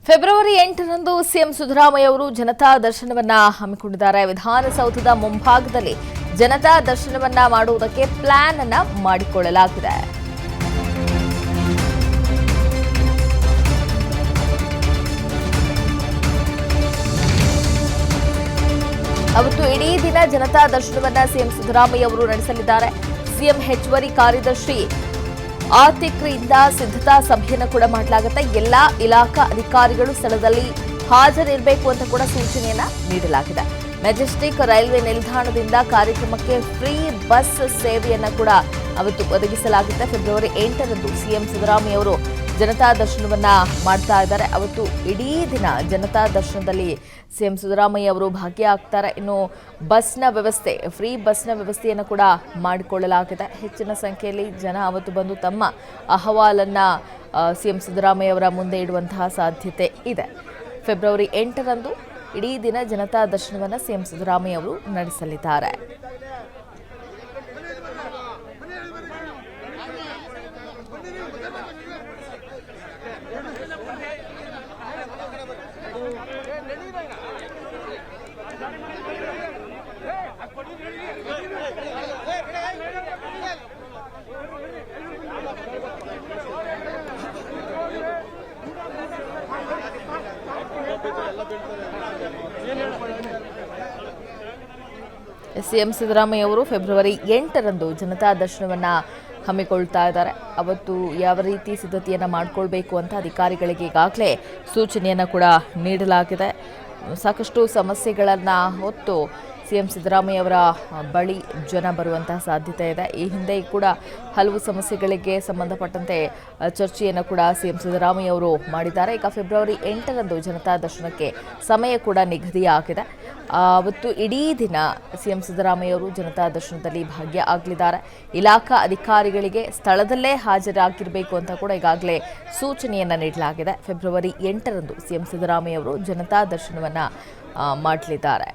February 8ರಂದು CM Siddaramaiah ಅವರು ಜನತಾ ದರ್ಶನವನ್ನ ಹಮ್ಮಿಕೊಂಡಿದ್ದಾರೆ. ವಿಧಾನಸೌಧದ ಮುಂಭಾಗದಲ್ಲಿ ಜನತಾ ದರ್ಶನವನ್ನ ಮಾಡುವುದಕ್ಕೆ ಪ್ಲಾನ್ ಅನ್ನು ಮಾಡಿಕೊಳ್ಳಲಾಗಿದೆ. ಅವತ್ತು ಇಡೀ ದಿನ ಜನತಾ ದರ್ಶನವನ್ನ ಸಿಎಂ ಸಿದ್ದರಾಮಯ್ಯ ಅವರು ನಡೆಸಲಿದ್ದಾರೆ. ಸಿಎಂ ಹೆಚ್ಚುವರಿ ಕಾರ್ಯದರ್ಶಿ ಆತಿಕ್ರಿಂದ ಸಿದ್ಧತಾ ಸಭೆಯನ್ನು ಕೂಡ ಮಾಡಲಾಗುತ್ತೆ. ಎಲ್ಲಾ ಇಲಾಖಾ ಅಧಿಕಾರಿಗಳು ಸ್ಥಳದಲ್ಲಿ ಹಾಜರಿರಬೇಕು ಅಂತ ಕೂಡ ಸೂಚನೆಯನ್ನ ನೀಡಲಾಗಿದೆ. ಮೆಜೆಸ್ಟಿಕ್ ರೈಲ್ವೆ ನಿಲ್ದಾಣದಿಂದ ಕಾರ್ಯಕ್ರಮಕ್ಕೆ ಫ್ರೀ ಬಸ್ ಸೇವೆಯನ್ನ ಕೂಡ ಅವತ್ತು ಒದಗಿಸಲಾಗುತ್ತೆ. ಫೆಬ್ರವರಿ 8ರಂದು ಸಿಎಂ ಸಿದ್ದರಾಮಯ್ಯ ಅವರು ಜನತಾ ದರ್ಶನವನ್ನ ಮಾಡ್ತಾ ಇದ್ದಾರೆ. ಅವತ್ತು ಇಡೀ ದಿನ ಜನತಾ ದರ್ಶನದಲ್ಲಿ ಸಿಎಂ ಸಿದ್ದರಾಮಯ್ಯ ಅವರು ಭಾಗಿಯಾಗ್ತಾರೆ. ಇನ್ನು ಬಸ್ನ ವ್ಯವಸ್ಥೆ, ಫ್ರೀ ಬಸ್ನ ವ್ಯವಸ್ಥೆಯನ್ನು ಕೂಡ ಮಾಡಿಕೊಳ್ಳಲಾಗಿದೆ. ಹೆಚ್ಚಿನ ಸಂಖ್ಯೆಯಲ್ಲಿ ಜನ ಅವತ್ತು ಬಂದು ತಮ್ಮ ಅಹವಾಲನ್ನ ಸಿಎಂ ಸಿದ್ದರಾಮಯ್ಯ ಅವರ ಮುಂದೆ ಇಡುವಂತಹ ಸಾಧ್ಯತೆ ಇದೆ. ಫೆಬ್ರವರಿ 8ರಂದು ಇಡೀ ದಿನ ಜನತಾ ದರ್ಶನವನ್ನು ಸಿಎಂ ಸಿದ್ದರಾಮಯ್ಯ ಅವರು ನಡೆಸಲಿದ್ದಾರೆ. ಸಿಎಂ ಸಿದ್ದರಾಮಯ್ಯ ಅವರು ಫೆಬ್ರವರಿ 8ರಂದು ಜನತಾ ದರ್ಶನವನ್ನ ಹಮ್ಮಿಕೊಳ್ತಾ ಇದ್ದಾರೆ. ಅವತ್ತು ಯಾವ ರೀತಿ ಸಿದ್ಧತೆಯನ್ನು ಮಾಡಿಕೊಳ್ಬೇಕು ಅಂತ ಅಧಿಕಾರಿಗಳಿಗೆ ಈಗಾಗಲೇ ಸೂಚನೆಯನ್ನು ಕೂಡ ನೀಡಲಾಗಿದೆ. ಸಾಕಷ್ಟು ಸಮಸ್ಯೆಗಳನ್ನು ಹೊತ್ತು ಸಿಎಂ ಸಿದ್ದರಾಮಯ್ಯ ಅವರ ಬಳಿ ಜನ ಬರುವಂತಹ ಸಾಧ್ಯತೆ ಇದೆ. ಈ ಹಿಂದೆ ಕೂಡ ಹಲವು ಸಮಸ್ಯೆಗಳಿಗೆ ಸಂಬಂಧಪಟ್ಟಂತೆ ಚರ್ಚೆಯನ್ನು ಕೂಡ ಸಿಎಂ ಸಿದ್ದರಾಮಯ್ಯ ಅವರು ಮಾಡಿದ್ದಾರೆ. ಈಗ ಫೆಬ್ರವರಿ 8ರಂದು ಜನತಾ ದರ್ಶನಕ್ಕೆ ಸಮಯ ಕೂಡ ನಿಗದಿಯಾಗಿದೆ. ಅವತ್ತು ಇಡೀ ದಿನ ಸಿಎಂ ಸಿದ್ದರಾಮಯ್ಯ ಅವರು ಜನತಾ ದರ್ಶನದಲ್ಲಿ ಭಾಗಿಯಾಗಲಿದ್ದಾರೆ. ಇಲಾಖಾ ಅಧಿಕಾರಿಗಳಿಗೆ ಸ್ಥಳದಲ್ಲೇ ಹಾಜರಾಗಿರಬೇಕು ಅಂತ ಕೂಡ ಈಗಾಗಲೇ ಸೂಚನೆಯನ್ನು ನೀಡಲಾಗಿದೆ. ಫೆಬ್ರವರಿ 8ರಂದು ಸಿಎಂ ಸಿದ್ದರಾಮಯ್ಯ ಅವರು ಜನತಾ ದರ್ಶನವನ್ನ ಮಾಡಲಿದ್ದಾರೆ.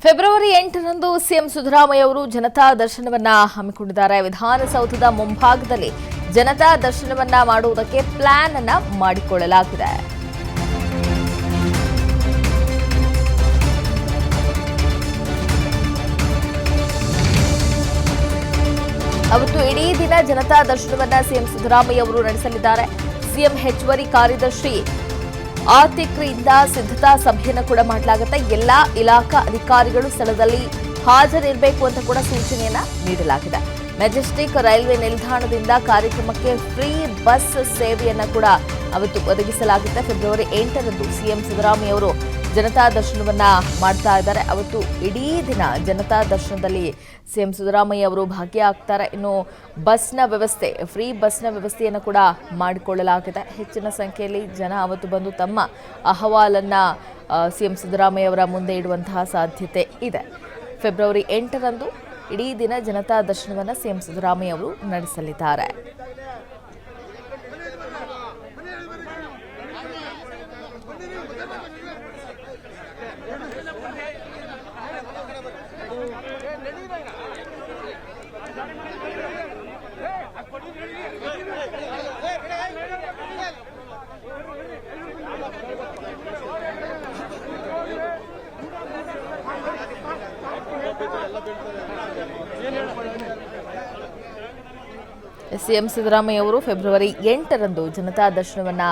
ಫೆಬ್ರವರಿ 8ರಂದು ಸಿಎಂ ಸಿದ್ದರಾಮಯ್ಯ ಅವರು ಜನತಾ ದರ್ಶನವನ್ನ ಹಮ್ಮಿಕೊಂಡಿದ್ದಾರೆ. ವಿಧಾನಸೌಧದ ಮುಂಭಾಗದಲ್ಲಿ ಜನತಾ ದರ್ಶನವನ್ನ ಮಾಡುವುದಕ್ಕೆ ಪ್ಲಾನ್ ಅನ್ನು ಮಾಡಿಕೊಳ್ಳಲಾಗಿದೆ. ಅವತ್ತು ಇಡೀ ದಿನ ಜನತಾ ದರ್ಶನವನ್ನ ಸಿಎಂ ಸಿದ್ದರಾಮಯ್ಯ ಅವರು ನಡೆಸಲಿದ್ದಾರೆ. ಸಿಎಂ ಹೆಚ್ಚುವರಿ ಕಾರ್ಯದರ್ಶಿ ಆತಿಕ್ರಿಂದ ಸಿದ್ಧತಾ ಸಭೆಯನ್ನು ಕೂಡ ಮಾಡಲಾಗುತ್ತೆ. ಎಲ್ಲಾ ಇಲಾಖಾ ಅಧಿಕಾರಿಗಳು ಸ್ಥಳದಲ್ಲಿ ಹಾಜರಿರಬೇಕು ಅಂತ ಕೂಡ ಸೂಚನೆಯನ್ನ ನೀಡಲಾಗಿದೆ. ಮೆಜೆಸ್ಟಿಕ್ ರೈಲ್ವೆ ನಿಲ್ದಾಣದಿಂದ ಕಾರ್ಯಕ್ರಮಕ್ಕೆ ಫ್ರೀ ಬಸ್ ಸೇವೆಯನ್ನು ಕೂಡ ಅವತ್ತು ಒದಗಿಸಲಾಗುತ್ತೆ. ಫೆಬ್ರವರಿ 8ರಂದು ಸಿಎಂ ಸಿದ್ದರಾಮಯ್ಯ ಅವರು ಜನತಾ ದರ್ಶನವನ್ನ ಮಾಡ್ತಾ ಇದ್ದಾರೆ. ಅವತ್ತು ಇಡೀ ದಿನ ಜನತಾ ದರ್ಶನದಲ್ಲಿ ಸಿಎಂ ಸಿದ್ದರಾಮಯ್ಯ ಅವರು ಭಾಗಿಯಾಗ್ತಾರೆ. ಇನ್ನು ಬಸ್ನ ವ್ಯವಸ್ಥೆ, ಫ್ರೀ ಬಸ್ನ ವ್ಯವಸ್ಥೆಯನ್ನು ಕೂಡ ಮಾಡಿಕೊಳ್ಳಲಾಗಿದೆ. ಹೆಚ್ಚಿನ ಸಂಖ್ಯೆಯಲ್ಲಿ ಜನ ಅವತ್ತು ಬಂದು ತಮ್ಮ ಅಹವಾಲನ್ನ ಸಿಎಂ ಸಿದ್ದರಾಮಯ್ಯ ಅವರ ಮುಂದೆ ಇಡುವಂತಹ ಸಾಧ್ಯತೆ ಇದೆ. ಫೆಬ್ರವರಿ 8ರಂದು ಇಡೀ ದಿನ ಜನತಾ ದರ್ಶನವನ್ನು ಸಿಎಂ ಸಿದ್ದರಾಮಯ್ಯ ಅವರು ನಡೆಸಲಿದ್ದಾರೆ. ಸಿಎಂ ಸಿದ್ದರಾಮಯ್ಯ ಅವರು ಫೆಬ್ರವರಿ 8ರಂದು ಜನತಾ ದರ್ಶನವನ್ನ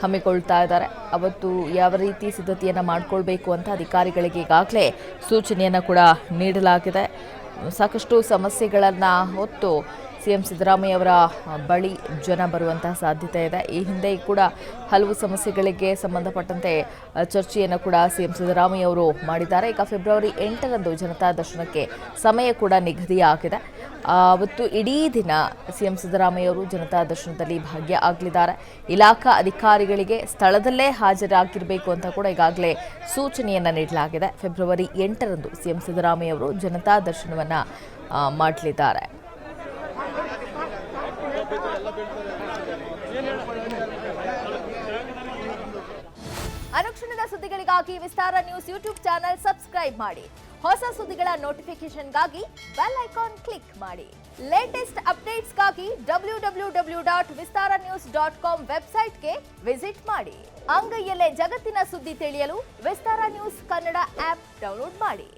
ಹಮ್ಮಿಕೊಳ್ತಾ ಇದ್ದಾರೆ. ಅವತ್ತು ಯಾವ ರೀತಿ ಸಿದ್ಧತೆಯನ್ನು ಮಾಡಿಕೊಳ್ಬೇಕು ಅಂತ ಅಧಿಕಾರಿಗಳಿಗೆ ಈಗಾಗಲೇ ಸೂಚನೆಯನ್ನು ಕೂಡ ನೀಡಲಾಗಿದೆ. ಸಾಕಷ್ಟು ಸಮಸ್ಯೆಗಳನ್ನು ಹೊತ್ತು ಸಿಎಂ ಸಿದ್ದರಾಮಯ್ಯ ಅವರ ಬಳಿ ಜನ ಬರುವಂತಹ ಸಾಧ್ಯತೆ ಇದೆ. ಈ ಹಿಂದೆ ಕೂಡ ಹಲವು ಸಮಸ್ಯೆಗಳಿಗೆ ಸಂಬಂಧಪಟ್ಟಂತೆ ಚರ್ಚೆಯನ್ನು ಕೂಡ ಸಿಎಂ ಸಿದ್ದರಾಮಯ್ಯ ಅವರು ಮಾಡಿದ್ದಾರೆ. ಈಗ ಫೆಬ್ರವರಿ 8ರಂದು ಜನತಾ ದರ್ಶನಕ್ಕೆ ಸಮಯ ಕೂಡ ನಿಗದಿಯಾಗಿದೆ. ಅವತ್ತು ಇಡೀ ದಿನ ಸಿಎಂ ಸಿದ್ದರಾಮಯ್ಯ ಅವರು ಜನತಾ ದರ್ಶನದಲ್ಲಿ ಭಾಗಿಯಾಗಲಿದ್ದಾರೆ. ಇಲಾಖಾ ಅಧಿಕಾರಿಗಳಿಗೆ ಸ್ಥಳದಲ್ಲೇ ಹಾಜರಾಗಿರಬೇಕು ಅಂತ ಕೂಡ ಈಗಾಗಲೇ ಸೂಚನೆಯನ್ನು ನೀಡಲಾಗಿದೆ. ಫೆಬ್ರವರಿ 8ರಂದು ಸಿಎಂ ಸಿದ್ದರಾಮಯ್ಯ ಅವರು ಜನತಾ ದರ್ಶನವನ್ನ ಮಾಡಲಿದ್ದಾರೆ. ಅನುಕ್ಷಣದ ಸುದ್ದಿಗಳಿಗಾಗಿ ವಿಸ್ತಾರ ನ್ಯೂಸ್ ಯೂಟ್ಯೂಬ್ ಚಾನೆಲ್ ಸಬ್ಸ್ಕ್ರೈಬ್ ಮಾಡಿ. ಹೊಸ ಸುದ್ದಿಗಳ ನೋಟಿಫಿಕೇಶನ್ಗಾಗಿ ಬೆಲ್ ಐಕಾನ್ ಕ್ಲಿಕ್ ಮಾಡಿ. ಲೇಟೆಸ್ಟ್ ಅಪ್ಡೇಟ್ಸ್ಗಾಗಿ www.vistaranews.com ವೆಬ್ಸೈಟ್ಗೆ ವಿಸಿಟ್ ಮಾಡಿ. ಅಂಗೈಯಲ್ಲೇ ಜಗತ್ತಿನ ಸುದ್ದಿ ತಿಳಿಯಲು ವಿಸ್ತಾರ ನ್ಯೂಸ್ ಕನ್ನಡ ಆಪ್ ಡೌನ್ಲೋಡ್ ಮಾಡಿ.